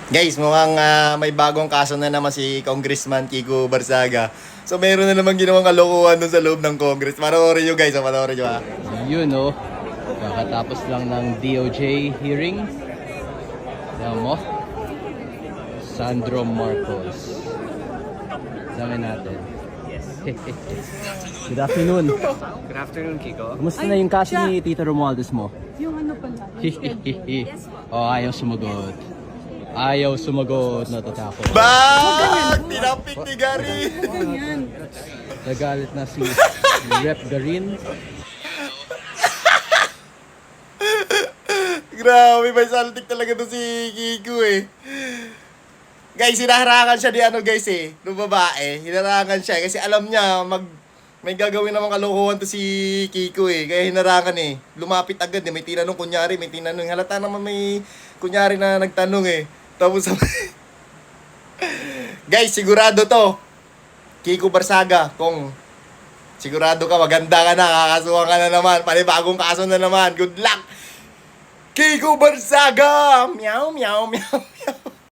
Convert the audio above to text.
Guys, mukhang may bagong kaso na naman si Congressman Kiko Barsaga. So meron na naman ginawang kalokohan dun sa loob ng Congress. Panoorin nyo guys, panoorin nyo ha. Yun oh. Kakatapos lang ng DOJ hearing. Ayan mo. Sandro Marcos. Sabi natin. Good afternoon. Good afternoon, Kiko. Kumusta na yung kaso ni Tito Romualdez mo? Yung ano pala? Oh, ayaw sumagot. Ayaw sumagot, natatakot. Bak! Tinapik ni Gary! Ganyan. Nagalit na si Rep Garin. Grabe, may saltik talaga to si Kiko eh. Guys, hinaharangan siya ni ano guys eh, nung babae. Hinaharangan siya kasi alam niya may gagawin namang kalokohan to si Kiko eh. Kaya hinarangan eh. Lumapit agad eh. May tinanong kunyari, may tinanong. Halata naman may kunyari na nagtanong eh. Tapos guys, sigurado to. Kiko Barsaga, kung sigurado ka, maganda ka na, kakasuhan ka na naman. Panibagong kaso na naman. Good luck! Kiko Barsaga! Meow, meow, meow, meow.